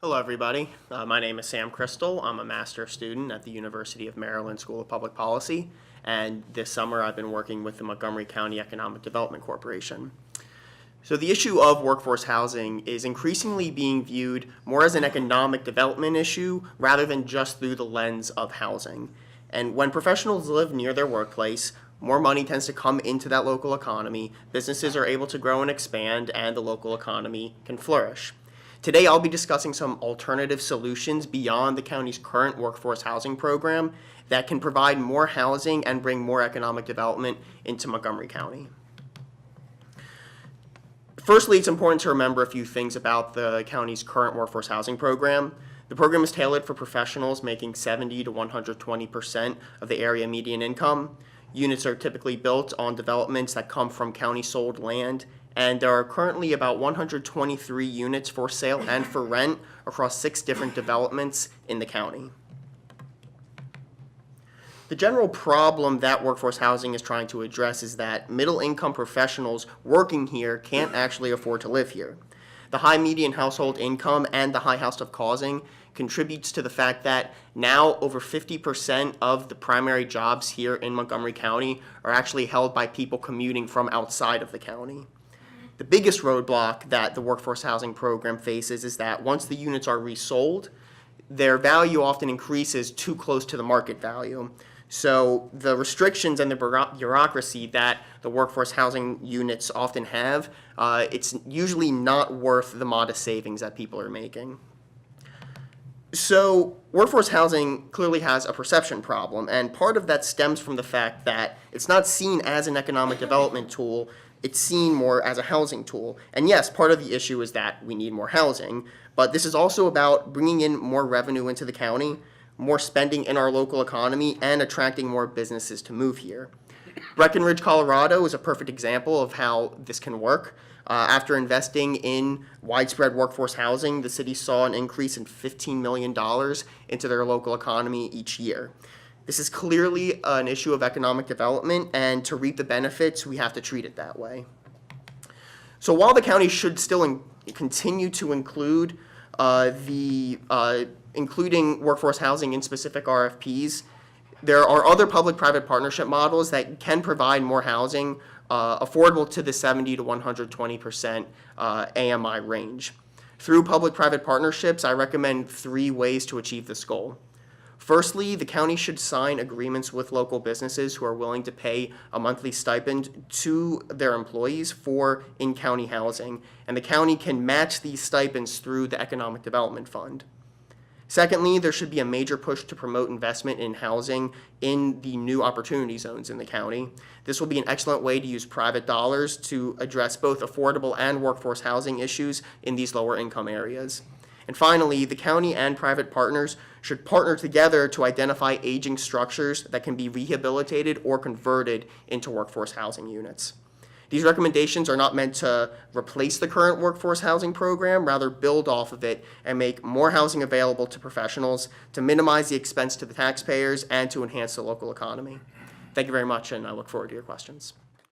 Hello, everybody. My name is Sam Crystal. I'm a master's student at the University of Maryland School of Public Policy, and this summer I've been working with the Montgomery County Economic Development Corporation. So the issue of workforce housing is increasingly being viewed more as an economic development issue rather than just through the lens of housing. And when professionals live near their workplace, more money tends to come into that local economy, businesses are able to grow and expand, and the local economy can flourish. Today, I'll be discussing some alternative solutions beyond the county's current workforce housing program that can provide more housing and bring more economic development into Montgomery County. Firstly, it's important to remember a few things about the county's current workforce housing program. The program is tailored for professionals making 70 to 120% of the area median income. Units are typically built on developments that come from county-sold land, and there are currently about 123 units for sale and for rent across 6 different developments in the county. The general problem that workforce housing is trying to address is that middle-income professionals working here can't actually afford to live here. The high median household income and the high house of causing contributes to the fact that now over 50% of the primary jobs here in Montgomery County are actually held by people commuting from outside of the county. The biggest roadblock that the workforce housing program faces is that once the units are resold, their value often increases too close to the market value. So the restrictions and the bureaucracy that the workforce housing units often have, it's usually not worth the modest savings that people are making. So workforce housing clearly has a perception problem, and part of that stems from the fact that it's not seen as an economic development tool. It's seen more as a housing tool. And yes, part of the issue is that we need more housing, but this is also about bringing in more revenue into the county, more spending in our local economy, and attracting more businesses to move here. Breckenridge, Colorado is a perfect example of how this can work. After investing in widespread workforce housing, the city saw an increase in $15 million into their local economy each year. This is clearly an issue of economic development, and to reap the benefits, we have to treat it that way. So while the county should still continue to include including workforce housing in specific RFPs, there are other public-private partnership models that can provide more housing affordable to the 70 to 120% AMI range. Through public-private partnerships, I recommend 3 ways to achieve this goal. Firstly, the county should sign agreements with local businesses who are willing to pay a monthly stipend to their employees for in-county housing, and the county can match these stipends through the Economic Development Fund. Secondly, there should be a major push to promote investment in housing in the new opportunity zones in the county. This will be an excellent way to use private dollars to address both affordable and workforce housing issues in these lower income areas. And finally, the county and private partners should partner together to identify aging structures that can be rehabilitated or converted into workforce housing units. These recommendations are not meant to replace the current workforce housing program, rather build off of it and make more housing available to professionals to minimize the expense to the taxpayers and to enhance the local economy. Thank you very much, and I look forward to your questions.